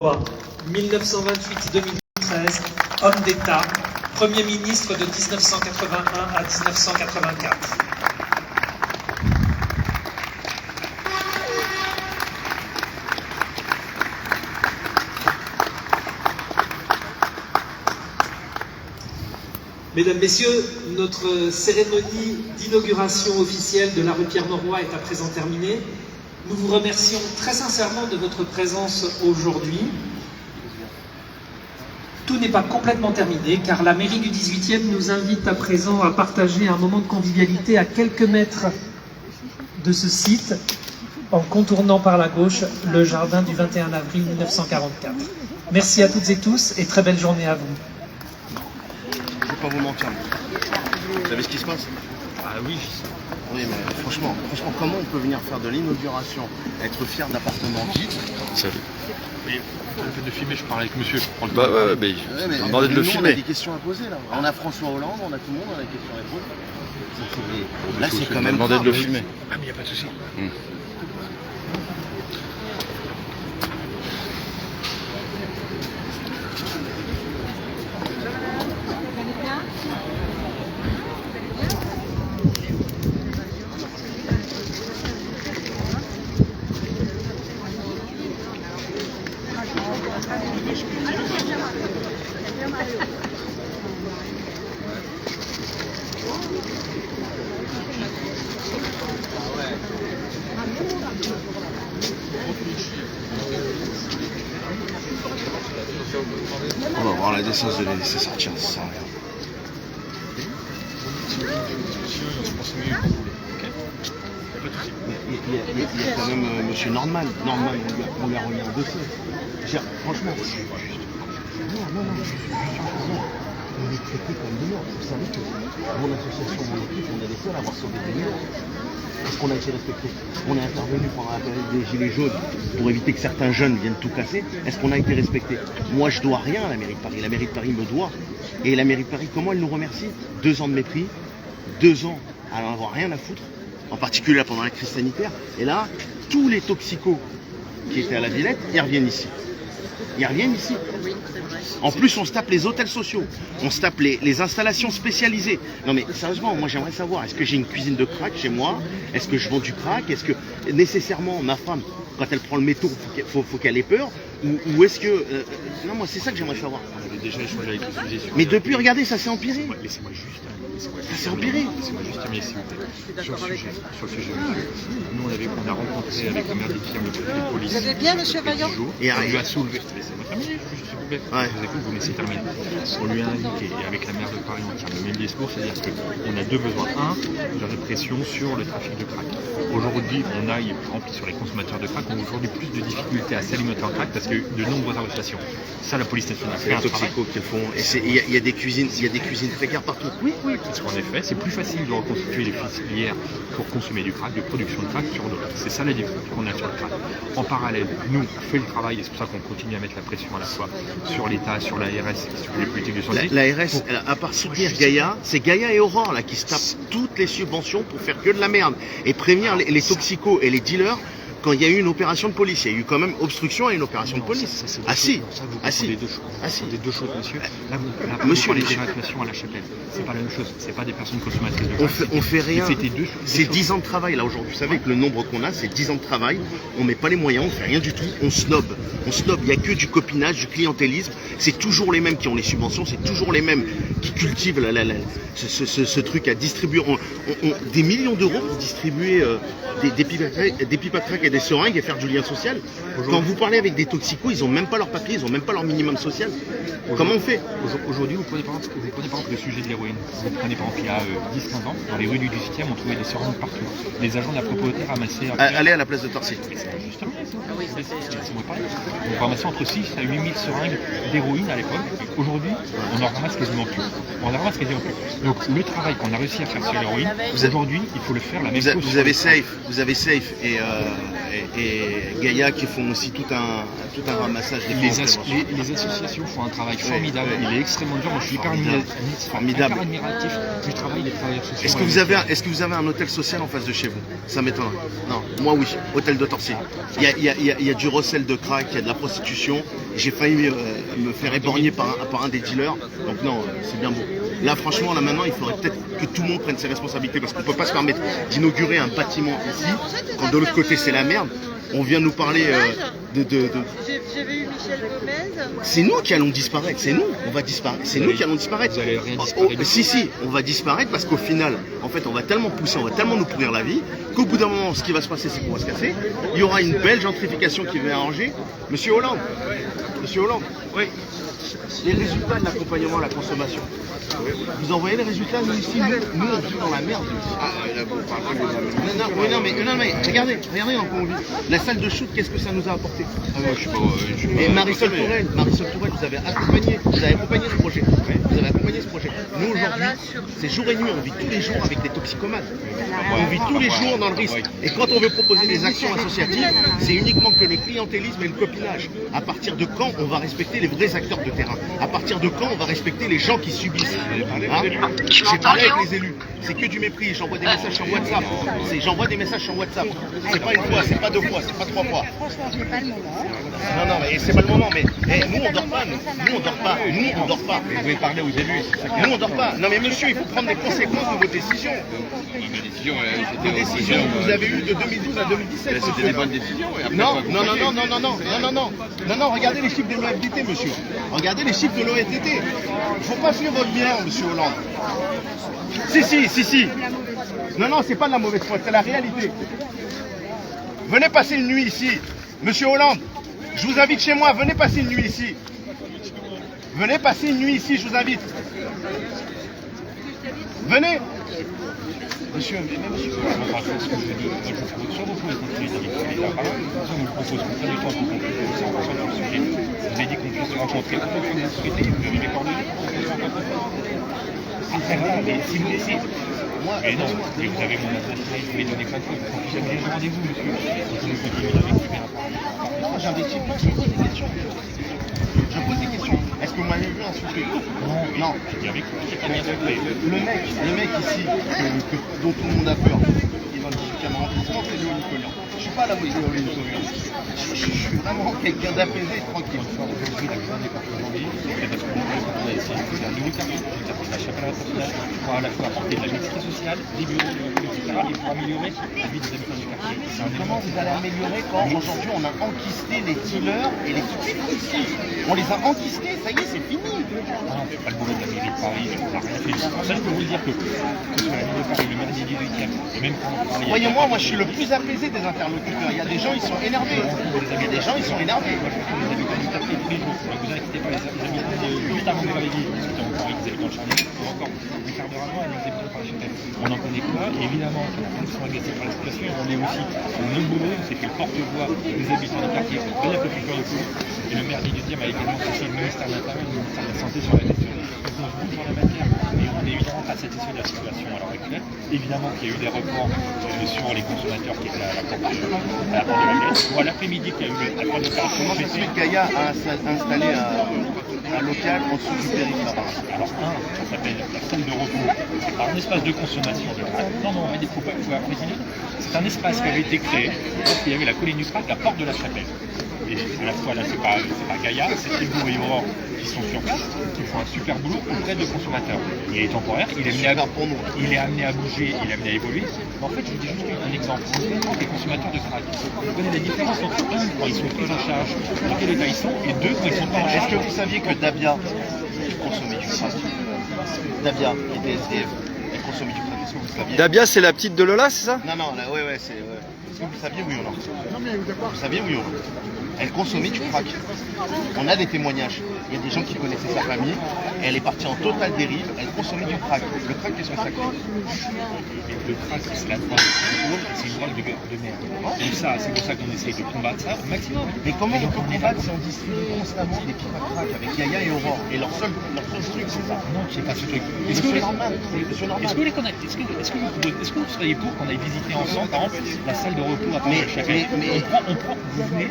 1928-2013, homme d'État, Premier ministre de 1981 à 1984. Mesdames, Messieurs, notre cérémonie d'inauguration officielle de la rue Pierre-Mauroy est à présent terminée. Nous vous remercions très sincèrement de votre présence aujourd'hui. Tout n'est pas complètement terminé car la mairie du 18e nous invite à présent à partager un moment de convivialité à quelques mètres de ce site en contournant par la gauche le jardin du 21 avril 1944. Merci à toutes et tous et très belle journée à vous. Je ne vais pas vous mentir. Vous savez ce qui se passe? Ah oui. Oui, mais franchement, comment on peut venir faire de l'inauguration, être fier d'appartements vides? Oui, le fait de filmer, je parle avec monsieur. Je prends le bah ouais, mais il m'a demandé de le filmer. On a des questions à poser là. On a François Hollande, on a tout le monde, on a des questions à poser. Là, c'est quand même. demandé de le filmer. Ah, mais il n'y a pas de souci. On va voir la décence de les laisser sortir, ça sert à rien. Il y a quand même monsieur Norman. Norman, on lui a remis un dossier. Franchement, non. On est traité comme des morts. Vous savez que mon association, mon équipe, on est les seuls à avoir sauvé des millions. Est-ce qu'on a été respecté? On est intervenu pendant la période des Gilets jaunes pour éviter que certains jeunes viennent tout casser. Est-ce qu'on a été respecté? Moi, je dois rien à la mairie de Paris. La mairie de Paris me doit. Et la mairie de Paris, comment elle nous remercie? 2 ans de mépris, 2 ans à n'en avoir rien à foutre, en particulier pendant la crise sanitaire. Et là, tous les toxicos qui étaient à la Villette, ils reviennent ici. En plus, on se tape les hôtels sociaux, on se tape les installations spécialisées. Non mais sérieusement, moi j'aimerais savoir, est-ce que j'ai une cuisine de crack chez moi? Est-ce que je vends du crack? Est-ce que nécessairement ma femme, quand elle prend le métro, faut qu'elle ait peur? Ou est-ce que... non, moi c'est ça que j'aimerais savoir. On avait déjà échangé avec le sujet sur... Mais depuis, regardez, ça s'est empiré. Laissez-moi juste... Ça s'est empiré. Laissez-moi juste terminer, s'il vous plaît. Sur le sujet, monsieur. Nous, on a rencontré avec le maire de Pierre le préfet de police. Vous allez bien, monsieur Vaillant? Et on lui a soulevé... Laissez-moi terminer, s'il vous plaît. Vous me laissez terminer. On lui a indiqué, et avec la maire de Paris entière, le même discours, c'est-à-dire qu'on a 2 besoins. Un, de répression sur le trafic de crack. Aujourd'hui, on a, sur les consommateurs de crack, on a aujourd'hui plus de difficultés à s'alimenter en crack parce qu'il y a eu de nombreuses arrestations. Ça, la police nationale fait un travail. Qu'ils font. Et il y a des cuisines précaires partout. Oui, parce qu'en effet, c'est plus facile de reconstituer les filières pour consommer du crack, de production de crack sur d'autres. C'est ça la difficulté qu'on a sur le crack. En parallèle, nous, on fait le travail, et c'est pour ça qu'on continue à mettre la pression à la fois sur l'État, sur l'ARS, sur les politiques de santé. L'ARS, à part soutenir Gaïa, c'est Gaïa et Aurore là qui se tapent toutes les subventions pour faire que de la merde et prévenir les toxicos et les dealers. Quand il y a eu une opération de police, il y a eu quand même obstruction à une opération de police. Des deux choses, monsieur. Là, vous parlez d'évacuation à la chapelle. C'est pas la même chose. C'est pas des personnes consommatrices de crack. On fait rien. C'est 10 choses. ans de travail là aujourd'hui. Vous savez que le nombre qu'on a, c'est 10 ans de travail. On met pas les moyens, on fait rien du tout. On snob. Il y a que du copinage, du clientélisme. C'est toujours les mêmes qui ont les subventions. C'est toujours les mêmes qui cultivent ce truc à distribuer. Des millions d'euros pour distribuer des pipes à crack et des seringues et faire du lien social. Quand vous parlez avec des toxicos, ils n'ont même pas leur papier, ils n'ont même pas leur minimum social. Comment on fait? Aujourd'hui, vous prenez par exemple le sujet de l'héroïne. Vous prenez par exemple il y a 10-15 ans, dans les rues du 18e, on trouvait des seringues partout. Les agents de la propreté ramassaient... Allez à la place de Torcy. Justement, on ramassait entre 6 à 8 000 seringues d'héroïne à l'époque. Aujourd'hui, on en ramasse quasiment plus. Donc le travail qu'on a réussi à faire sur l'héroïne, aujourd'hui, il faut le faire la même chose. Vous avez Safe et Gaïa qui font aussi tout un ramassage des Les associations font un travail formidable, il est extrêmement dur. Moi je suis hyper admiratif du travail des travailleurs sociaux. Est-ce que vous avez un hôtel social en face de chez vous? Ça m'étonne. Non, moi oui, hôtel de Torcy. Il y a du recel de crack, il y a de la prostitution. J'ai failli me faire éborgner par un des dealers. Donc non, c'est bien beau. Là franchement, là maintenant, il faudrait peut-être que tout le monde prenne ses responsabilités parce qu'on ne peut pas se permettre d'inaugurer un bâtiment ici quand de l'autre côté c'est la merde. On vient nous parler J'ai vu Michel Gomez. C'est nous qui allons disparaître, c'est nous, on va disparaître, c'est nous qui allons disparaître. Vous allez rien disparaître. Si, on va disparaître parce qu'au final, en fait, on va tellement pousser, on va tellement nous pourrir la vie, qu'au bout d'un moment, ce qui va se passer, c'est qu'on va se casser. Il y aura une belle gentrification qui va arranger. Monsieur Hollande, oui, les résultats de l'accompagnement à la consommation. Vous envoyez les résultats, nous ici, nous on vit dans la merde. Non mais regardez dans quoi on vit. La salle de shoot, qu'est-ce que ça nous a apporté? Et Marisol Tourelle, vous avez accompagné ce projet. Nous aujourd'hui, c'est jour et nuit, on vit tous les jours avec des toxicomanes. On vit tous les jours dans le risque. Et quand on veut proposer des actions associatives, c'est uniquement que le clientélisme et le copinage. À partir de quand on va respecter les vrais acteurs de terrain? À partir de quand on va respecter les gens qui subissent? Hein? J'ai parlé avec les élus, c'est que du mépris, j'envoie des messages sur WhatsApp. C'est pas une fois, c'est pas deux fois, c'est pas trois fois. Franchement, j'ai pas le moment. Non, mais c'est pas le moment, mais nous on dort pas, nous on dort pas. Vous pouvez parler aux élus. Nous on dort pas. Non mais monsieur, il faut prendre les conséquences de vos décisions. Des décisions que vous avez eues de 2012 à 2017. C'était des bonnes décisions. Non, regardez les chiffres de l'OFDT, monsieur. Regardez les chiffres de l'OFDT. Il faut pas suivre votre bien, monsieur Hollande. Si. Non, c'est pas de la mauvaise foi, c'est la réalité. Venez passer une nuit ici. Monsieur Hollande, je vous invite chez moi, venez passer une nuit ici. Je vous invite. Venez. Monsieur. Sur vos points de continuer d'habitude la parole, on vous propose qu'on prenne le temps pour conclure 100% sur le sujet. Vous avez dit qu'on puisse se rencontrer en fonction de vous souhaitez, vous avez mes coordonnées. Mais si vous laissez. Mais non, mais vous avez mon adresse mail, je vous l'ai donné plein de fois, vous ne jamais les rendez-vous, monsieur. Donc on continue d'invectiver un peu. Non, j'investis pas, je pose des questions. Est-ce que vous m'avez vu insulter? Non. Il y avait Le mec ici, dont tout le monde a peur, il va me dire caméra, c'est moi qui ai Nicolas. Je suis pas là pour les Nicolas. Je suis vraiment quelqu'un d'apaisé et tranquille. Aujourd'hui, la grande époque aujourd'hui, c'est parce qu'on a essayé de faire un nouveau quartier, la chapelle à la pour à la fois apporter de la mixité sociale, des bureaux, etc. et pour améliorer la vie des habitants du quartier. Comment vous allez améliorer quand aujourd'hui on a enquisté les dealers et les toxiques ici? On les a enquistés, ça y est, c'est fini. Non, c'est pas le boulot de la mairie de Paris, on n'a rien fait. Ça, je peux vous le dire que ce soit la mairie de Paris, le maire du 18e, et même quand on parlait. Voyez-moi, moi je suis le plus apaisé des interlocuteurs. Il y a des gens, ils sont énervés. Moi, je trouve que les habitants du quartier tous les jours. Ne vous inquiétez pas, les habitants de juste avant de Valérie, qui étaient encore avec des habitants de Charnier, ou encore des quarts d'heure avant, avec des habitants par la chapelle. On n'en connaît pas, et évidemment, nous sommes agacés par la situation, et on est aussi, notre boulot, c'est que le porte-voix des habitants du quartier, de la préfecture de police, et le maire du 18e a également touché le ministère de l'Intérieur et le ministère de la Santé sur la question. Donc on se bouge dans la matière, et on est évidemment pas satisfait de la situation à l'heure actuelle. Évidemment qu'il y a eu des reports sur les consommateurs qui étaient à la porte de la glace, ou à l'après-midi qu'il y a eu l'accord de Comment ça se fait que Gaïa a installé un local en dessous du périph'? Alors ça s'appelle la salle de repos. C'est pas un espace de consommation de crack. Non, mais il faut pas préciser. C'est un espace qui avait été créé lorsqu'il y avait la colline du crack à Porte de la Chapelle. Et à la fois là, c'est pas Gaïa, c'est Thibaut et Aurore qui sont sur place, qui font un super boulot auprès de consommateurs. Il est temporaire, il est amené à bouger, il est amené à évoluer. Mais en fait, je vous dis juste un exemple. Les consommateurs de crack. Vous connaissez la différence entre un, quand ils sont pris en charge, dans quel état ils sont, et deux, quand ils sont pas en charge. Est-ce que vous saviez que Dabia consommait du crack? Dabia était SDF, elle consommait du crack. Est-ce que vous saviez? Dabia, c'est la petite de Lola, c'est ça? Non, là, ouais, c'est. Est-ce que vous saviez, oui ou non? Vous saviez, oui ou non? elle consommait du crack. On a des témoignages. Il y a des gens qui connaissaient sa famille. Elle est partie en totale dérive. Elle consommait du crack. Le crack, qu'est-ce que ça cause? Le crack, c'est la drogue. C'est une drogue de merde. Donc ça, c'est pour ça qu'on essaye de combattre ça au maximum. Mais comment on peut combattre si on distribue constamment des pipes à crack avec Yaya et Aurore? Et leur seul truc, c'est ça. Non, c'est pas ce truc. Est-ce que c'est normal? Est-ce que vous les connaissez? Est-ce que vous seriez pour qu'on aille visiter ensemble, par exemple, la salle de repos à Paris chaque année? On prend, vous venez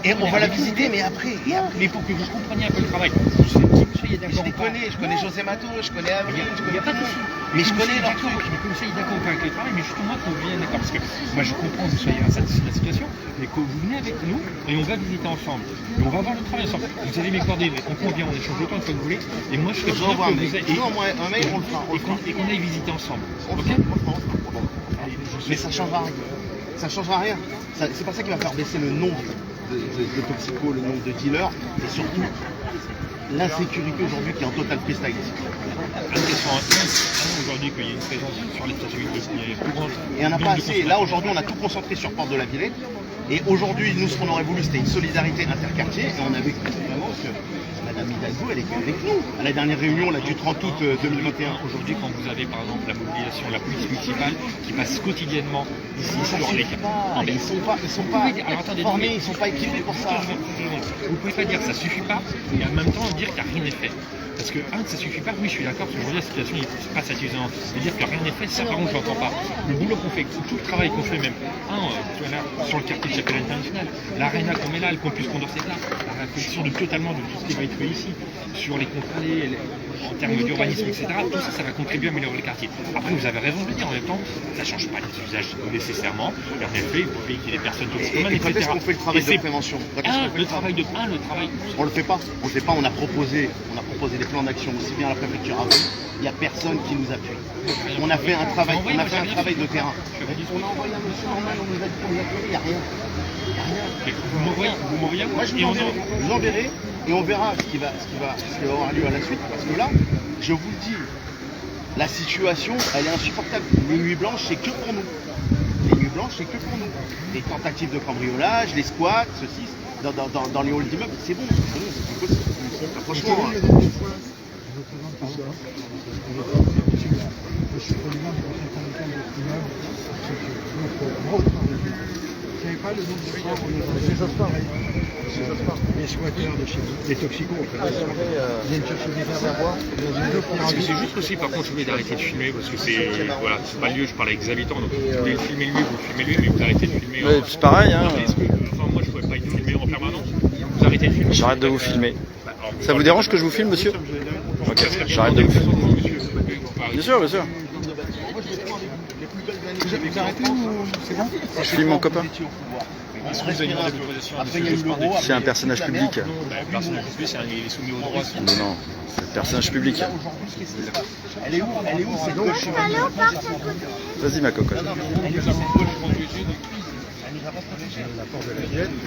et on va la visiter, mais après. Mais pour que vous compreniez un peu le travail. Je connais José Mato, je connais Avril, il n'y a pas de souci. Mais je connais leur truc. Mais comme ça, il est d'accord avec le travail, mais justement qu'on vienne d'accord. Parce que moi, je comprends que vous soyez insatisfait de la situation, mais que vous venez avec nous et on va visiter ensemble. Et on va voir le travail ensemble. Vous avez mes coordonnées, on convient, on échange autant de fois que vous voulez. Et moi, je serais bien que vous ayez. Non, moi, un mail, on le fera. Et qu'on aille visiter ensemble. Ok? Mais ça ne changera rien. Ça ne changera rien. C'est pas ça qui va faire baisser le nombre de toxicos, le nombre de dealers, et surtout l'insécurité aujourd'hui qui est en total freestyle ici. Aujourd'hui qu'il y a une présence sur les stations de et on n'a pas assez. Là aujourd'hui on a tout concentré sur Porte de la Villette. Et aujourd'hui, nous, ce qu'on aurait voulu, c'était une solidarité interquartier. Et on a vu vraiment que Madame Hidalgo, elle était avec nous à la dernière réunion là, du 30 août 2021. Aujourd'hui, quand vous avez par exemple la mobilisation de la police municipale qui passe quotidiennement ici sur les cas. Ils sont pas formés, ils sont pas équipés pour ça. Vous pouvez pas dire que ça suffit pas et en même temps dire qu'il n'y a rien n'est fait. Parce que, que ça suffit pas, oui, je suis d'accord, parce qu'aujourd'hui la situation n'est pas satisfaisante. De dire que rien n'est fait, ça par contre, je l'entends pas. Le boulot qu'on fait, tout le travail qu'on fait même, sur le quartier de Chapelle International, l'aréna qu'on met là, le campus Condorcet là, la réflexion totalement de tout ce qui va être fait ici, sur les contrats, en termes d'urbanisme, etc., tout ça, ça va contribuer à améliorer le quartier. Après, vous avez raison de le dire, en même temps, ça ne change pas les usages nécessairement, et en effet, vous voyez qu'il y a des personnes toxicomanes, etc. Et quand est-ce qu'on fait le travail de prévention? Le travail. On le fait pas. On le fait pas, on a proposé des plans d'action aussi bien à la préfecture avant. Il n'y a personne qui nous appuie. On a fait un travail, de terrain. On a envoyé un monsieur normal, on nous a dit qu'on nous appuie, il n'y a rien. Vous m'envoyez moi je vous enverrai et on verra ce qui va avoir lieu à la suite. Parce que là, je vous le dis, la situation, elle est insupportable. Les nuits blanches, c'est que pour nous. Les nuits blanches, c'est que pour nous. Les tentatives de cambriolage, les squats, ceci, dans les halls d'immeubles, c'est bon, c'est possible. Franchement, je suis président du conseil syndical de l'immeuble. Vous n'avez pas le nom de ces Jospin, les squatteurs de chez vous, les toxicos, en fait. Ils viennent chercher des verres à boire. C'est juste aussi, par contre, je voulais d'arrêter de filmer parce que c'est pas le lieu, je parle avec des habitants, donc vous voulez le filmer lui, vous le filmez lui, mais vous arrêtez de filmer. C'est pareil, hein. Moi, je ne pourrais pas être filmé en permanence. Vous arrêtez de filmer. J'arrête de vous filmer. Ça vous dérange que je vous filme, monsieur? Ok, j'arrête de vous filmer. Bien sûr, bien sûr. Vous arrêtez ou c'est bon? Je filme mon copain. C'est un personnage public. Un personnage public, il est soumis au droit. Non, c'est un personnage public. Elle est où cette gauche? Vas-y, ma cocotte.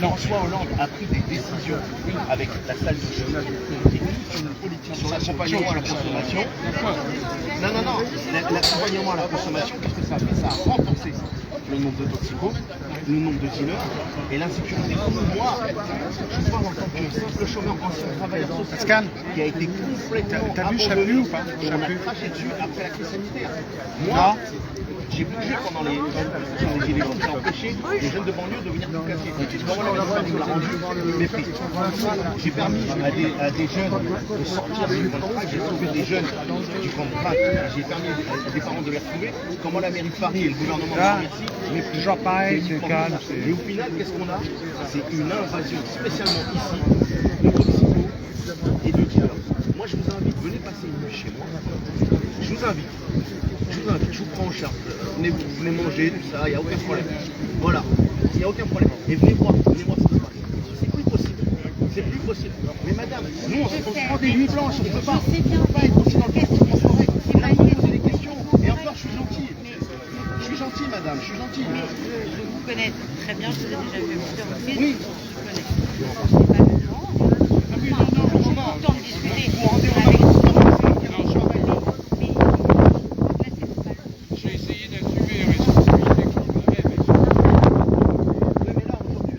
François Hollande a pris des décisions avec la salle de jeu et une politique sur l'accompagnement à la consommation. Non, l'accompagnement à la consommation, qu'est-ce que ça a fait? Ça a renforcé le nombre de toxicos, le nombre de dealers et l'insécurité. Moi, je parle en tant que simple chômeur, ancien travailleur social qui a été complètement abandonné ou pas? On a craché dessus après la crise sanitaire. Moi, j'ai bougé pendant les gilets jaunes, j'ai empêché les jeunes de banlieue de venir tout casser. Comment la municipalité l'a rendu mépris. J'ai permis à des jeunes de sortir du camp de crack, j'ai sauvé des jeunes du camp de crack, j'ai permis à des parents de les retrouver. Comment la mairie de Paris et le gouvernement de Paris mépris. Toujours pareil, c'est calme. Et au final, qu'est-ce qu'on a? C'est une invasion, spécialement ici, de toxicos et de dealers. Moi, je vous invite, venez passer une nuit chez moi. Je vous invite, je vous prends en charge. Venez manger, tout ça, il n'y a aucun problème. Voilà, il n'y a aucun problème. Et venez voir ce qui se passe. C'est plus possible. C'est plus possible. Mais madame, nous, on se prend des nuits blanches, on ne peut pas être aussi dans le temps en forêt. On a posé des questions. Et encore, je suis gentil. Je suis gentil, madame, je suis gentil. Mais je vous connais très bien, je vous ai déjà vu plusieurs reprises. Oui. Je vous connais. C'est pas le genre. Enfin, on prend le temps de discuter avec vous. J'ai essayé d'assumer les responsabilités que je voulais, mais... Mais là, aujourd'hui,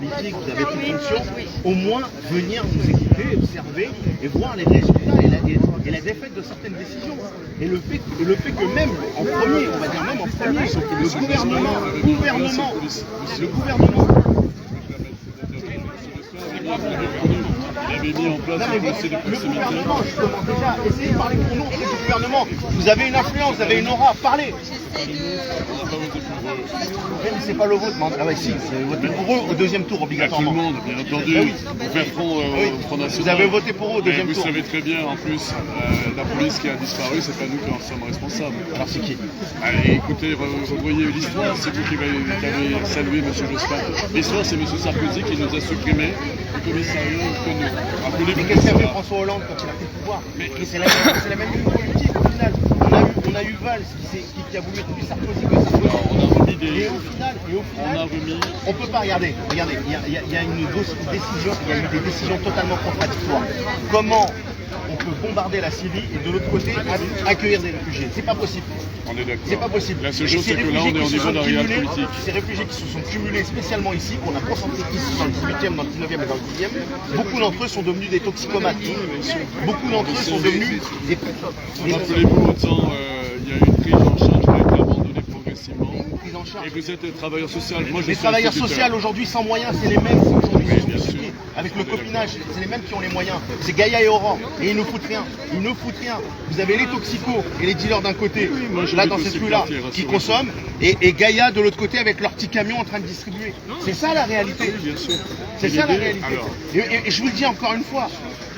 politiques, vous avez toute fonction, au moins venir nous écouter, observer et voir les résultats et la défaite de certaines décisions. Et le fait que même en premier, on va dire même en premier, le gouvernement Il avait mis en place un dossier de le proximité. gouvernement, justement, déjà, essayez de parler pour nous auprès du gouvernement. Vous avez une influence, vous avez une aura, parlez. Mais c'est pas le vôtre. Ah ouais, si, c'est voté pour eux au deuxième tour, Tout le obligatoirement. monde, bien entendu, Ah oui. pour faire front au Front National. Vous avez voté pour eux au deuxième Et tour. vous savez très bien, en plus, la police qui a disparu, c'est pas nous qui en sommes responsables. Alors c'est qui? Allez, écoutez, revoyez l'histoire, c'est vous qui avez salué M. Jospin. L'histoire, c'est M. Sarkozy qui nous a supprimé le commissariat que nous. Rappelez-vous Mais que qu'est-ce ça qu'a fait va. François Hollande quand il a pris le pouvoir? Mais c'est la même ligne politique au final. On a eu Valls qui a voulu être plus Sarkozy que Sarkozy. On a remis des... Et au final, On a remis... on peut pas regarder. Regardez, il y a une décision, il y a eu des décisions totalement contradictoires. Comment on peut bombarder la Syrie et de l'autre côté accueillir des réfugiés? C'est pas possible. On est d'accord. C'est pas possible. La seule Et chose, ces c'est que là, on réfugiés est au qui se niveau sont de la réalité cumulés, politique. Ces réfugiés qui se sont cumulés spécialement ici, qu'on a concentrés ici dans le 18e, dans le 19e et dans le 10e, beaucoup d'entre eux sont devenus des toxicomates. Beaucoup d'entre eux sont devenus des... Rappelez-vous, autant il y a eu une prise en charge qui a été abandonnée progressivement. Une prise en charge. Et vous êtes travailleur social. Moi, je Les suis travailleurs instituteur. sociaux aujourd'hui sans moyens, c'est les mêmes qui aujourd'hui Oui, sont bien impliqués. sûr. Avec le copinage, c'est les mêmes qui ont les moyens. C'est Gaïa et Aurore. Et ils ne foutent rien. Ils ne foutent rien. Vous avez les toxicos et les dealers d'un côté, moi, je là lutte dans aussi cette le rue-là, quartier, qui rassurez-vous. consomment, et Gaïa de l'autre côté avec leur petit camion en train de distribuer. C'est ça la réalité. Oui, bien sûr. C'est Et ça la l'idée- réalité. alors, Et je vous le dis encore une fois,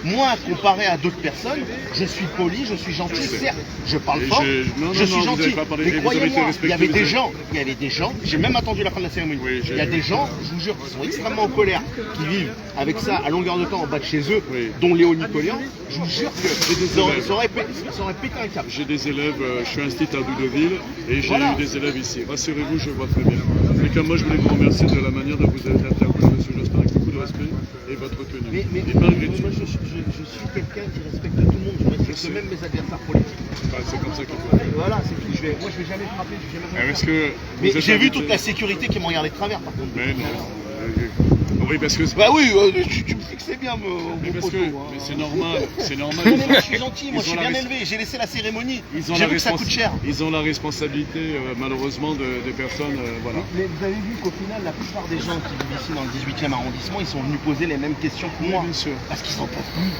moi, comparé à d'autres personnes, je suis poli, je suis gentil, certes, je parle Et fort, non, je non, suis non, vous gentil. avez pas parlé- Mais et vous avez été croyez-moi, respecté, il y avait vous des avez- gens, j'ai même attendu la fin de la cérémonie. Oui, Il y a des gens, je vous jure, qui sont extrêmement en colère, qui vivent avec ça à longueur de temps en bas de chez eux, Oui. dont Léo Nicolian. Je vous jure que des ça aurait, élèves. ça aurait pété un câble. J'ai des élèves, je suis institut à Doudeville et j'ai Voilà. eu des élèves ici. Rassurez-vous, je vois très bien. Mais comme moi, je voulais vous remercier de la manière dont vous avez interrogé M. Jospin avec beaucoup de respect et votre tenue. Mais et malgré tout, moi, je suis quelqu'un qui respecte tout le monde, je respecte même mes adversaires politiques. c'est comme ça qu'il faut faire. Voilà, c'est tout. Moi, je vais jamais frapper, je vais jamais rien Est-ce faire. que vous Mais êtes j'ai vu invité- toute la sécurité qui me regardait de travers, par contre. Mais non. Oui, parce que... Bah oui, tu me dis que c'est bien, mon Mais parce poteau, que hein. mais c'est normal, c'est normal. Non, mais moi, je suis gentil, moi, Ils je suis ont la bien res- élevé. J'ai laissé la cérémonie. Ils ont J'ai la vu que ça respons- coûte cher. Ils ont la responsabilité, malheureusement, des personnes, voilà. Mais vous avez vu qu'au final, la plupart des gens qui vivent ici dans le 18e arrondissement, ils sont venus poser les mêmes questions que moi. bien sûr. Parce qu'ils s'en peuvent plus.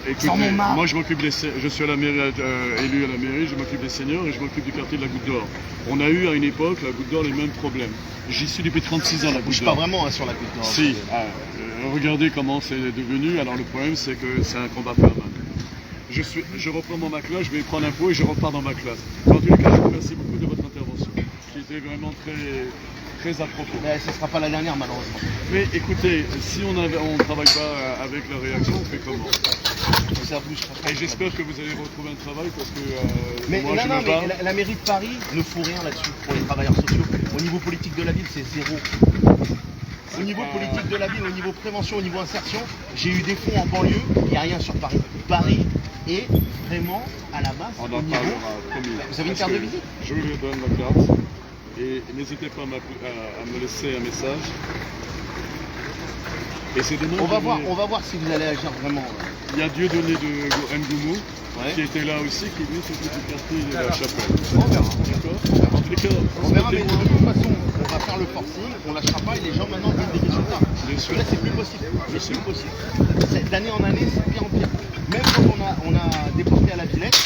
Écoutez, Ils en ont marre. moi je m'occupe je suis à la mairie, élu à la mairie, je m'occupe des seniors et je m'occupe du quartier de la Goutte d'Or. On a eu à une époque, la Goutte d'Or, les mêmes problèmes. J'y suis depuis 36 ans, la Goutte Bouge pas d'Or. vraiment hein, sur la côte nord. Si, regardez comment c'est devenu. Alors le problème c'est que c'est un combat permanent. Je reprends mon ma classe, je vais prendre un pot et je repars dans ma classe. En tous les cas, je vous remercie beaucoup de votre intervention, qui était vraiment très appropriée. Mais ce ne sera pas la dernière, malheureusement. Mais écoutez, si on ne travaille pas avec la réaction, on fait comment? Ça bouge. Et j'espère que vous allez retrouver un travail parce que Mais moi je non, me bats. mais la mairie de Paris ne fout rien là-dessus pour les travailleurs sociaux. Au niveau politique de la ville, c'est zéro. Au niveau politique de la ville, au niveau prévention, au niveau insertion, j'ai eu des fonds en banlieue, il n'y a rien sur Paris. Paris est vraiment à la base On au en niveau. parlera, promis. Vous avez une Parce carte de que visite? Je vous donne ma carte et n'hésitez pas à me laisser un message. Et c'est demain. On va voir si vous allez agir vraiment. Il y a Dieudonné de Ngoumou Ouais. qui était là aussi, qui lui s'occupe du quartier de la Chapelle. On verra. D'accord. En tous les cas, On verra, mais de respectez-moi. toute façon, on va faire le forcing, on lâchera pas et les gens maintenant gagnent des résultats. Bien sûr. Là, c'est plus possible. C'est plus possible. D'année en année, c'est pire en pire. Même quand on a déporté à la Villette,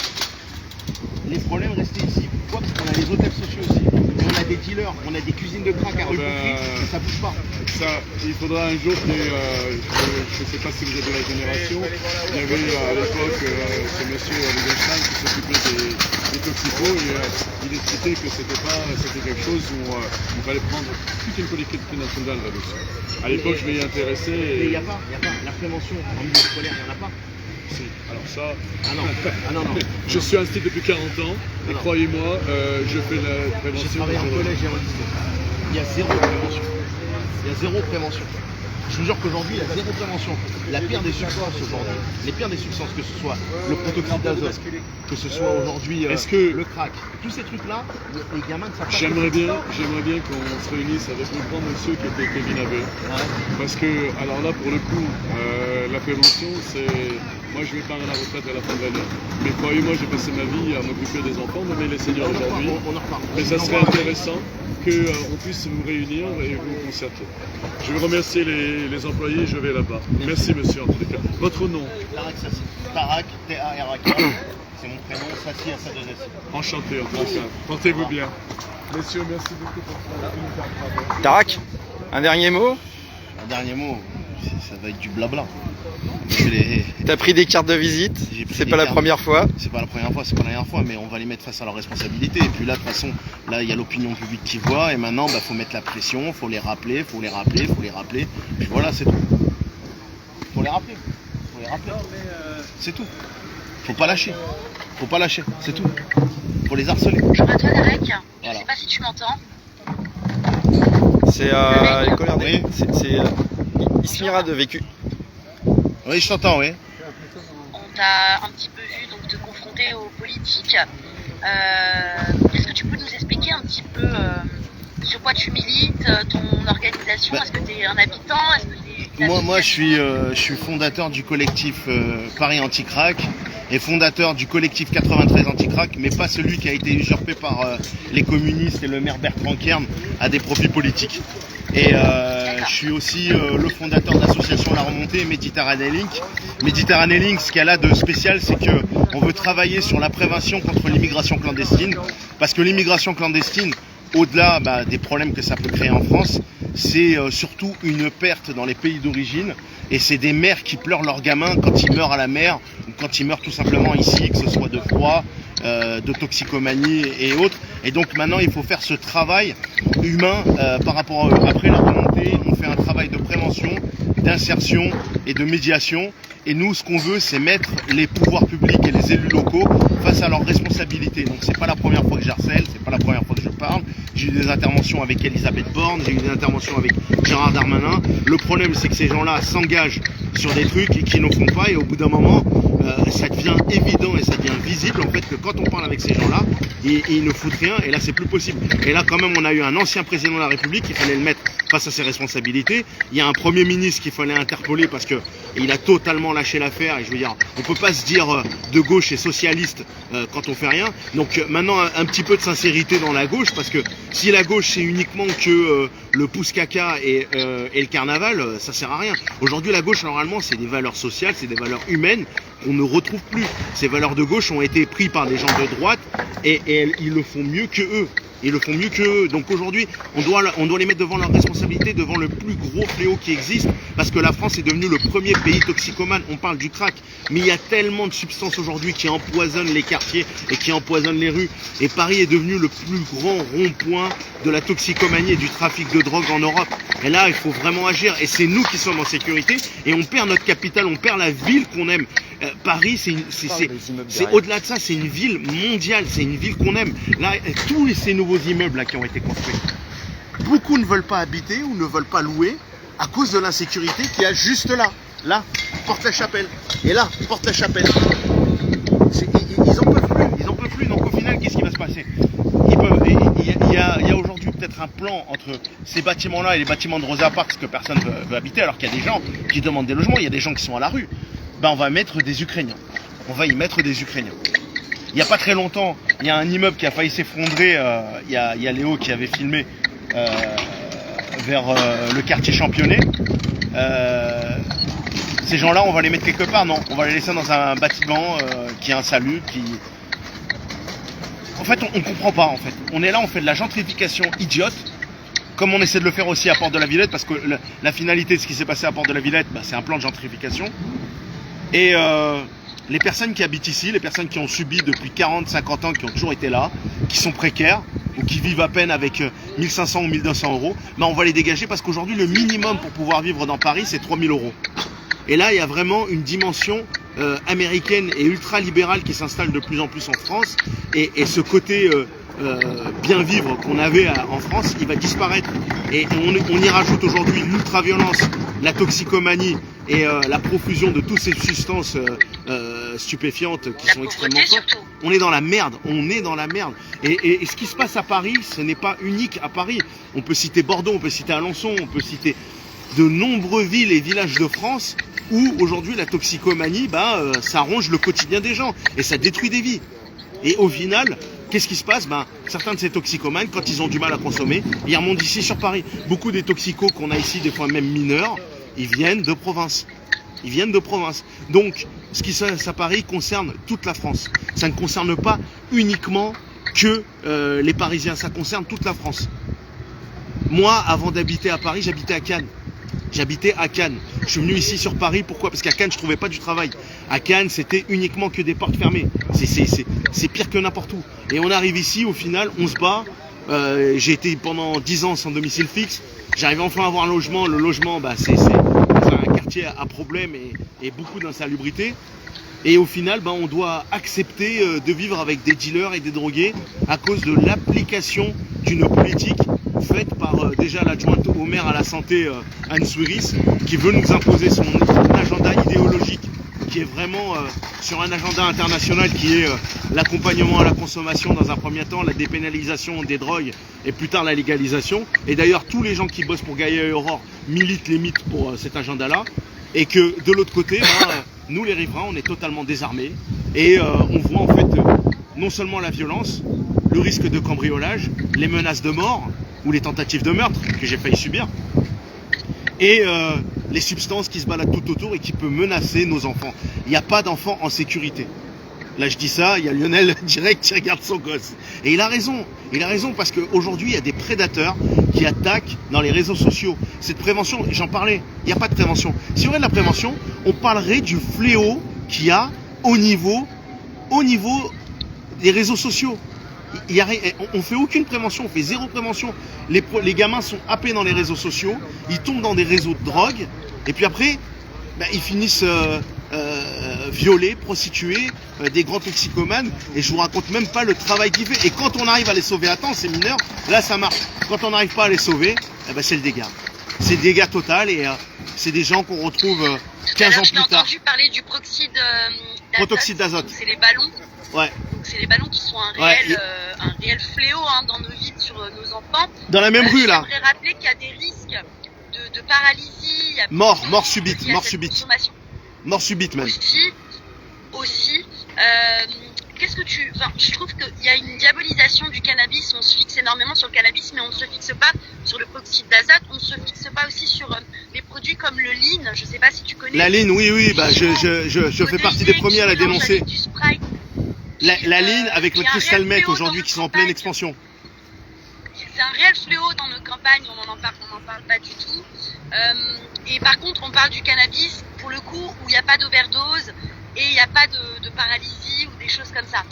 les problèmes restaient ici. Pourquoi? Parce qu'on a les hôtels sociaux aussi. Et on a des dealers, on a des cuisines de crack à rue Bouffry, et ça bouge pas. Ça, il faudra un jour que, je ne sais pas si vous êtes de la génération, il y avait à l'époque ce monsieur Wittgenstein qui s'occupait des toxicos et il expliquait que c'était quelque chose où il fallait prendre toute une politique nationale là-dessus. À l'époque, je m'y ai intéressé. Mais il n'y a pas. La prévention en milieu scolaire, il n'y en a pas. Si. Alors ça, Ah non. je suis inscrit depuis 40 ans et Non. croyez-moi, je fais la J'ai prévention. travaillé en collège et en lycée. Il y a zéro prévention. Il y a zéro prévention. Je vous jure qu'aujourd'hui, il y a zéro prévention. La pire des substances aujourd'hui, les pires des substances, que ce soit le protoxyde d'azote, que ce soit aujourd'hui le crack, tous ces trucs-là, les gamins ne savent pas. J'aimerais bien qu'on se réunisse avec le grand monsieur qui était Kevin Abbé. Ouais. Parce que, alors là, pour le coup, la prévention, c'est... Moi, je vais partir à la retraite à la fin de l'année. Mais croyez-moi, j'ai passé ma vie à m'occuper des enfants, de les seniors aujourd'hui. On en reparle. Mais ça serait intéressant qu'on puisse vous réunir et vous concerter. Je veux remercier les employés, je vais là-bas. Merci monsieur en tous les cas. Votre nom? Tarak Sassi. Tarak, T-A-R-A-K. C'est mon prénom, Sassi, S-A-2-S. Enchanté en tout cas. Portez-vous bien. Messieurs, merci beaucoup pour ça. Tarak, un dernier mot? Un dernier mot, ça va être du blabla. T'as pris des cartes de visite, c'est pas la première fois. C'est pas la première fois, c'est pas la dernière fois, mais on va les mettre face à leurs responsabilités. Et puis là, de toute façon, là, il y a l'opinion publique qui voit, et maintenant, faut mettre la pression, faut les rappeler, faut les rappeler. Puis voilà, c'est tout. Faut les rappeler. C'est tout. Faut pas lâcher, c'est tout. Faut les harceler. Bonjour à toi Derek, Voilà. je sais pas si tu m'entends. C'est les colères des... C'est Ismira de Vécu. Oui, je t'entends, oui. On t'a un petit peu vu donc te confronter aux politiques. Est-ce que tu peux nous expliquer un petit peu sur quoi tu milites, ton organisation? Est-ce que tu es un habitant? Est-ce que t'es une Moi, je suis fondateur du collectif Paris Anti-Crack et fondateur du collectif 93 Anti-Crack, mais pas celui qui a été usurpé par les communistes et le maire Bertrand Kern à des profits politiques. Et je suis aussi le fondateur de l'association La Remontée Méditerranée Link. Méditerranée Link, ce qu'elle a de spécial, c'est que on veut travailler sur la prévention contre l'immigration clandestine, parce que l'immigration clandestine, au-delà des problèmes que ça peut créer en France, c'est surtout une perte dans les pays d'origine, et c'est des mères qui pleurent leurs gamins quand ils meurent à la mer, ou quand ils meurent tout simplement ici, que ce soit de froid, de toxicomanie et autres. Et donc maintenant, il faut faire ce travail humain par rapport à eux. Après la remontée, on fait un travail de prévention, d'insertion et de médiation. Et nous, ce qu'on veut, c'est mettre les pouvoirs publics et les élus locaux face à leurs responsabilités. Donc c'est pas la première fois que j'harcèle, c'est pas la première fois que je parle. J'ai eu des interventions avec Elisabeth Borne, j'ai eu des interventions avec Gérard Darmanin. Le problème, c'est que ces gens-là s'engagent sur des trucs et qu'ils ne font pas, et au bout d'un moment, ça devient évident et ça devient visible en fait que quand on parle avec ces gens-là, ils ne foutent rien, et là c'est plus possible. Et là quand même, on a eu un ancien président de la République, il fallait le mettre face à ses responsabilités. Il y a un premier ministre qu'il fallait interpeller parce que il a totalement lâché l'affaire, et je veux dire, on peut pas se dire de gauche et socialiste quand on fait rien. Donc maintenant, un petit peu de sincérité dans la gauche, parce que si la gauche c'est uniquement que le pouce caca et le carnaval, ça sert à rien. Aujourd'hui, la gauche normalement c'est des valeurs sociales, c'est des valeurs humaines qu'on ne retrouve plus. Ces valeurs de gauche ont été prises par des gens de droite, et ils le font mieux que eux. Ils le font mieux qu'eux. Donc aujourd'hui, on doit les mettre devant leurs responsabilités, devant le plus gros fléau qui existe, parce que la France est devenue le premier pays toxicomane. On parle du crack, mais il y a tellement de substances aujourd'hui qui empoisonnent les quartiers et qui empoisonnent les rues. Et Paris est devenu le plus grand rond-point de la toxicomanie et du trafic de drogue en Europe. Et là, il faut vraiment agir. Et c'est nous qui sommes en sécurité, et on perd notre capital, on perd la ville qu'on aime. Paris, c'est au-delà de ça, c'est une ville mondiale, c'est une ville qu'on aime. Là, tous ces nouveaux immeubles là qui ont été construits, beaucoup ne veulent pas habiter ou ne veulent pas louer à cause de l'insécurité qu'il y a juste là, Porte-la-Chapelle, et là, Porte-la-Chapelle. Ils en peuvent plus, donc au final, qu'est-ce qui va se passer? Il y a aujourd'hui peut-être un plan entre ces bâtiments-là et les bâtiments de Rosa Parks que personne ne veut habiter, alors qu'il y a des gens qui demandent des logements, il y a des gens qui sont à la rue. On va mettre des Ukrainiens. On va y mettre des Ukrainiens. Il n'y a pas très longtemps, il y a un immeuble qui a failli s'effondrer. Il y a Léo qui avait filmé vers le quartier Championnet. Ces gens-là, on va les mettre quelque part? Non, on va les laisser dans un bâtiment qui est insalubre. En fait, on ne comprend pas. En fait, on est là, on fait de la gentrification idiote, comme on essaie de le faire aussi à Porte de la Villette, parce que la finalité de ce qui s'est passé à Porte de la Villette, c'est un plan de gentrification. Et les personnes qui habitent ici, les personnes qui ont subi depuis 40, 50 ans, qui ont toujours été là, qui sont précaires ou qui vivent à peine avec 1500 ou 1200 euros, on va les dégager, parce qu'aujourd'hui le minimum pour pouvoir vivre dans Paris c'est 3000 euros. Et là il y a vraiment une dimension américaine et ultra-libérale qui s'installe de plus en plus en France, et ce côté bien vivre qu'on avait en France, il va disparaître. Et on y rajoute aujourd'hui l'ultra-violence, la toxicomanie et la profusion de toutes ces substances stupéfiantes qui sont extrêmement fortes. On est dans la merde, on est dans la merde. Et ce qui se passe à Paris, ce n'est pas unique à Paris. On peut citer Bordeaux, on peut citer Alençon, on peut citer de nombreuses villes et villages de France où aujourd'hui la toxicomanie, ça ronge le quotidien des gens et ça détruit des vies. Et au final, qu'est-ce qui se passe? Certains de ces toxicomanes, quand ils ont du mal à consommer, ils remontent ici sur Paris. Beaucoup des toxicos qu'on a ici, des fois même mineurs, ils viennent de province. Ils viennent de province. Donc, ce qui se passe à Paris concerne toute la France. Ça ne concerne pas uniquement que les Parisiens, ça concerne toute la France. Moi, avant d'habiter à Paris, j'habitais à Cannes. J'habitais à Cannes. Je suis venu ici sur Paris, pourquoi? Parce qu'à Cannes, je trouvais pas du travail. À Cannes, c'était uniquement que des portes fermées. C'est pire que n'importe où. Et on arrive ici, au final, on se bat. J'ai été pendant 10 ans sans domicile fixe. J'arrive enfin à avoir un logement. Le logement, c'est un quartier à problème et beaucoup d'insalubrité. Et au final, on doit accepter de vivre avec des dealers et des drogués à cause de l'application d'une politique faite par déjà l'adjointe au maire à la santé, Anne Souiris, qui veut nous imposer son agenda idéologique, qui est vraiment sur un agenda international qui est l'accompagnement à la consommation dans un premier temps, la dépénalisation des drogues et plus tard la légalisation. Et d'ailleurs, tous les gens qui bossent pour Gaïa et Aurore militent pour cet agenda-là. Et que de l'autre côté, nous les riverains, on est totalement désarmés. Et on voit en fait non seulement la violence, le risque de cambriolage, les menaces de mort ou les tentatives de meurtre que j'ai failli subir, et les substances qui se baladent tout autour et qui peuvent menacer nos enfants. Il n'y a pas d'enfants en sécurité. Là je dis ça, il y a Lionel direct qui regarde son gosse. Et il a raison parce qu'aujourd'hui il y a des prédateurs qui attaquent dans les réseaux sociaux. Cette prévention, j'en parlais, il n'y a pas de prévention. Si on aurait de la prévention, on parlerait du fléau qu'il y a au niveau des réseaux sociaux. On fait aucune prévention, on fait zéro prévention. Les gamins sont happés dans les réseaux sociaux, ils tombent dans des réseaux de drogue, et puis après, ils finissent violés, prostitués, des grands toxicomanes, et je vous raconte même pas le travail qu'ils font. Et quand on arrive à les sauver à temps, ces mineurs, là ça marche. Quand on n'arrive pas à les sauver, c'est le dégât. C'est le dégât total, et c'est des gens qu'on retrouve 15 ans plus tard. J'ai entendu parler du protoxyde d'azote. C'est les ballons. Ouais. C'est les ballons qui sont un réel fléau dans nos vies, sur nos enfants. Dans la même rue là. J'aimerais rappeler qu'il y a des risques de paralysie. Mort subite. Mort subite même. Aussi. Qu'est-ce que je trouve qu'il y a une diabolisation du cannabis. On se fixe énormément sur le cannabis, mais on ne se fixe pas sur le protoxyde d'azote. On ne se fixe pas aussi sur des produits comme le lean. Je ne sais pas si tu connais. La lean, oui. Je fais partie des premiers à la dénoncer. La lean avec le crystal meth aujourd'hui qui sont en pleine expansion. C'est un réel fléau dans nos campagnes, on n'en parle pas du tout. Et par contre, on parle du cannabis, pour le coup, où il n'y a pas d'overdose et il n'y a pas de paralysie ou des choses comme ça.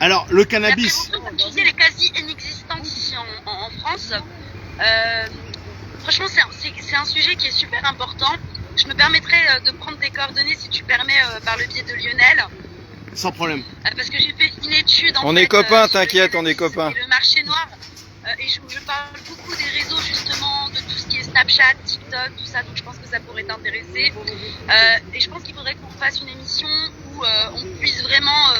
Alors, le cannabis... La prévention, comme tu disais, elle est quasi inexistante ici en France. Franchement, c'est un sujet qui est super important. Je me permettrai de prendre tes coordonnées, si tu permets, par le biais de Lionel. Sans problème. Parce que j'ai fait une étude. On est copains, t'inquiète, on est copains. Le marché noir. Et je parle beaucoup des réseaux, justement, de tout ce qui est Snapchat, TikTok, tout ça. Donc je pense que ça pourrait t'intéresser. Et je pense qu'il faudrait qu'on fasse une émission où on puisse vraiment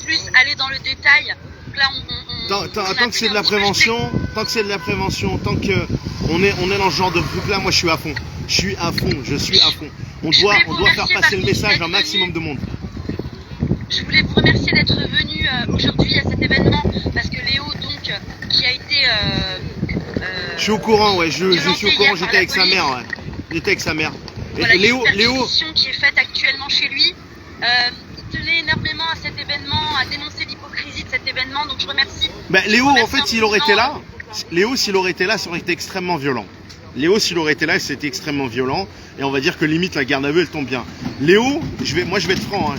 plus aller dans le détail. Donc là, tant que c'est de la prévention, tant qu'on est dans ce genre de truc-là, moi je suis à fond. Je suis à fond. On doit faire passer le message à un maximum de monde. Je voulais vous remercier d'être venu aujourd'hui à cet événement, parce que Léo, donc, qui a été... je suis au courant, ouais, je suis au courant, j'étais avec sa mère, ouais. J'étais avec sa mère. Voilà, et Léo... Il y a une perquisition qui est faite actuellement chez lui. Il tenait énormément à cet événement, à dénoncer l'hypocrisie de cet événement, donc je remercie. Léo, en fait, s'il aurait été là, ça aurait été extrêmement violent. Léo, s'il aurait été là, c'était extrêmement violent. Et on va dire que limite, la garde à vue, elle tombe bien. Léo, moi je vais être franc,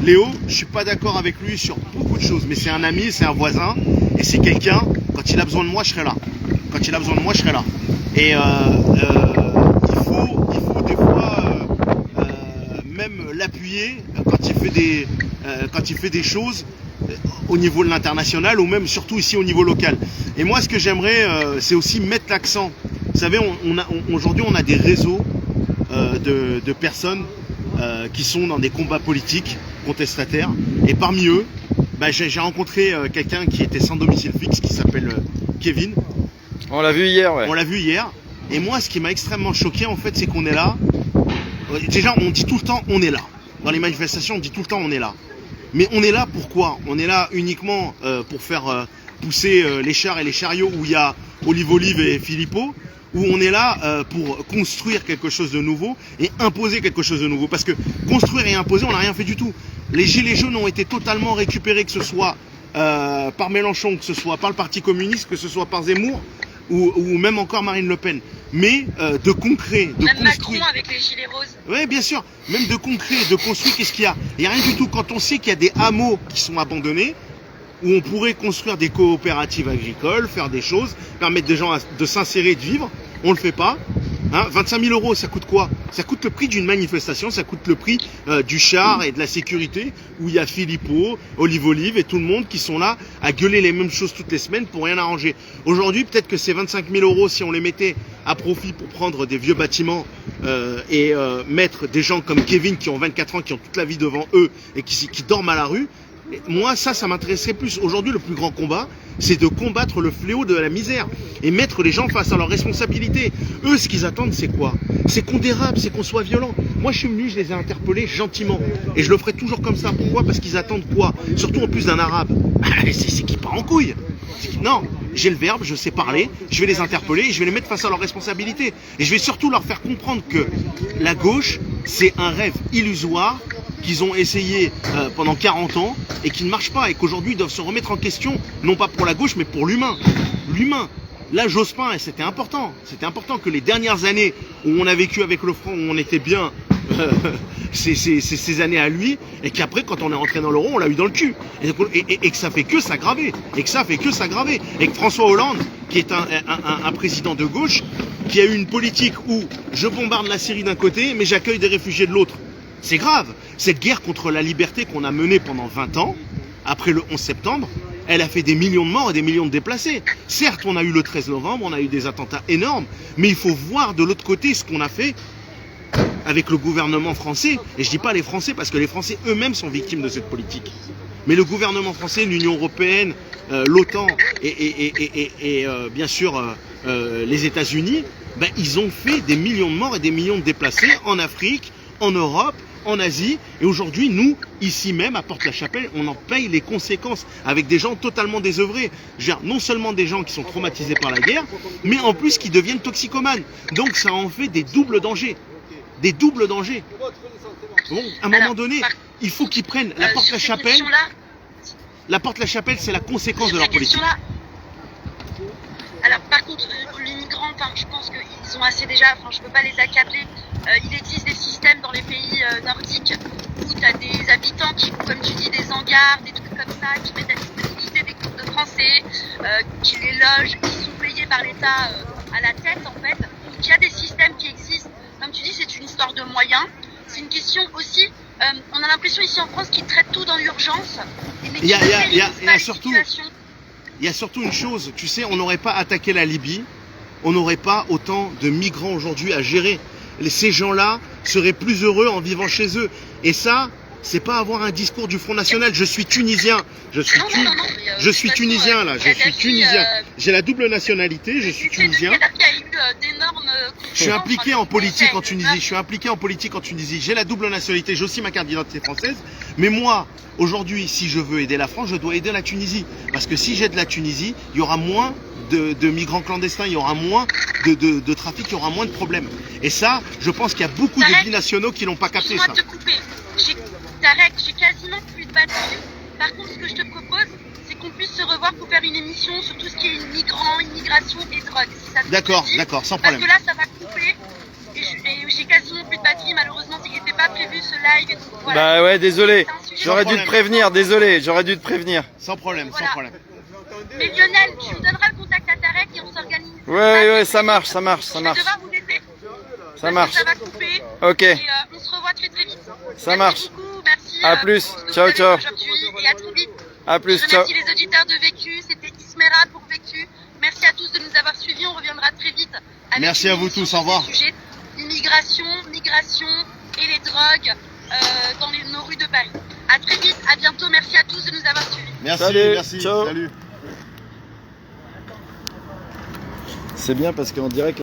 Léo, je suis pas d'accord avec lui sur beaucoup de choses, mais c'est un ami, c'est un voisin, et c'est quelqu'un, quand il a besoin de moi, je serai là. Et il faut des fois même l'appuyer quand il fait des choses au niveau de l'international ou même surtout ici au niveau local. Et moi, ce que j'aimerais, c'est aussi mettre l'accent. Vous savez, aujourd'hui, on a des réseaux de personnes qui sont dans des combats politiques contestataires. Et parmi eux, j'ai rencontré quelqu'un qui était sans domicile fixe, qui s'appelle Kevin. On l'a vu hier, ouais. On l'a vu hier. Et moi, ce qui m'a extrêmement choqué, en fait, c'est qu'on est là. Déjà, on dit tout le temps, on est là. Dans les manifestations, on dit tout le temps, on est là. Mais on est là pourquoi? On est là uniquement pour faire pousser les chars et les chariots où il y a Olive et Philippot, où on est là pour construire quelque chose de nouveau et imposer quelque chose de nouveau. Parce que construire et imposer, on n'a rien fait du tout. Les gilets jaunes ont été totalement récupérés, que ce soit par Mélenchon, que ce soit par le Parti communiste, que ce soit par Zemmour ou même encore Marine Le Pen. Mais de concret, de même construire. Macron avec les gilets roses. Oui, bien sûr. Même de concret, de construire, qu'est-ce qu'il y a? Il n'y a rien du tout. Quand on sait qu'il y a des hameaux qui sont abandonnés, où on pourrait construire des coopératives agricoles, faire des choses, permettre des gens de s'insérer, de vivre, on ne le fait pas. Hein, 25 000 €, ça coûte quoi? Ça coûte le prix d'une manifestation, ça coûte le prix du char et de la sécurité, où il y a Philippot, Olive et tout le monde qui sont là à gueuler les mêmes choses toutes les semaines pour rien arranger. Aujourd'hui, peut-être que ces 25 000 €, si on les mettait à profit pour prendre des vieux bâtiments et mettre des gens comme Kevin qui ont 24 ans, qui ont toute la vie devant eux et qui dorment à la rue, moi, ça m'intéresserait plus. Aujourd'hui, le plus grand combat, c'est de combattre le fléau de la misère et mettre les gens face à leurs responsabilités. Eux, ce qu'ils attendent, c'est quoi? C'est qu'on dérape, c'est qu'on soit violent. Moi, je suis venu, je les ai interpellés gentiment. Et je le ferai toujours comme ça. Pourquoi? Parce qu'ils attendent quoi? Surtout en plus d'un arabe. C'est qui part en couille. Non, j'ai le verbe, je sais parler, je vais les interpeller et je vais les mettre face à leurs responsabilités. Et je vais surtout leur faire comprendre que la gauche, c'est un rêve illusoire qu'ils ont essayé pendant 40 ans et qui ne marche pas, et qu'aujourd'hui ils doivent se remettre en question, non pas pour la gauche mais pour l'humain. L'humain. Là, Jospin, et c'était important que les dernières années où on a vécu avec le Front, où on était bien, ces années à lui, et qu'après quand on est rentré dans l'euro, on l'a eu dans le cul. Et que ça fait que s'aggraver. Et que François Hollande, qui est un président de gauche, qui a eu une politique où je bombarde la Syrie d'un côté, mais j'accueille des réfugiés de l'autre. C'est grave. Cette guerre contre la liberté qu'on a menée pendant 20 ans, après le 11 septembre, elle a fait des millions de morts et des millions de déplacés. Certes, on a eu le 13 novembre, on a eu des attentats énormes, mais il faut voir de l'autre côté ce qu'on a fait avec le gouvernement français. Et je dis pas les Français, parce que les Français eux-mêmes sont victimes de cette politique. Mais le gouvernement français, l'Union européenne, l'OTAN et bien sûr les États-Unis, ils ont fait des millions de morts et des millions de déplacés en Afrique, en Europe, en Asie, et aujourd'hui, nous, ici même, à Porte-la-Chapelle, on en paye les conséquences avec des gens totalement désœuvrés. Non seulement des gens qui sont traumatisés par la guerre, mais en plus qui deviennent toxicomanes. Donc ça en fait des doubles dangers. Des doubles dangers. Bon, à un moment donné, il faut qu'ils prennent la Porte-la-Chapelle. La Porte-la-Chapelle, c'est la conséquence de leur politique. Alors par contre, les migrants, je pense qu'ils ont assez déjà, je ne peux pas les accabler. Il existe des systèmes dans les pays nordiques où tu as des habitants qui, comme tu dis, des hangars, des trucs comme ça, qui mettent à disponibilité des cours de français, qui les logent, qui sont payés par l'État à la tête en fait. Donc il y a des systèmes qui existent. Comme tu dis, c'est une histoire de moyens. C'est une question aussi, on a l'impression ici en France qu'ils traitent tout dans l'urgence. Il y a surtout une chose, tu sais, on n'aurait pas attaqué la Libye, on n'aurait pas autant de migrants aujourd'hui à gérer. Ces gens-là seraient plus heureux en vivant chez eux. Et ça, c'est pas avoir un discours du Front National. Je suis tunisien. Je suis tunisien là. Je suis tunisien. J'ai la double nationalité. Je suis tunisien. Je suis impliqué en politique en Tunisie. J'ai la double nationalité. J'ai aussi ma carte d'identité française. Mais moi, aujourd'hui, si je veux aider la France, je dois aider la Tunisie. Parce que si j'aide la Tunisie, il y aura moins de migrants clandestins, il y aura moins de trafic, il y aura moins de problèmes. Et ça, je pense qu'il y a beaucoup de binationaux qui n'ont pas capté ça. Tarek, j'ai quasiment plus de batterie. Par contre, ce que je te propose, c'est qu'on puisse se revoir pour faire une émission sur tout ce qui est migrants, immigration et drogue. Si d'accord, sans problème. Parce que là, ça va couper. Et j'ai quasiment plus de batterie. Malheureusement, il n'était pas prévu ce live. Et tout, voilà. Bah ouais, désolé. J'aurais dû te prévenir, Sans problème, voilà. Sans problème. Mais Lionel, tu me donneras le contact à Tarek et on s'organise. Ouais, ça marche. Je vais devoir vous laisser. Ça marche. Ça va couper. Ok. Et on se revoit très vite. Ça marche. Beaucoup, merci. À plus. Ciao. Et à très vite. À plus, Je ciao. remercie les auditeurs de Vécu, c'était Ismera pour Vécu. Merci à tous de nous avoir suivis, on reviendra très vite. Avec Merci à vous tous, au revoir. Sujet immigration, migration et les drogues dans nos rues de Paris. À très vite, à bientôt, merci à tous de nous avoir suivis. Merci, Salut, merci. ciao. Salut. C'est bien parce qu'on dirait que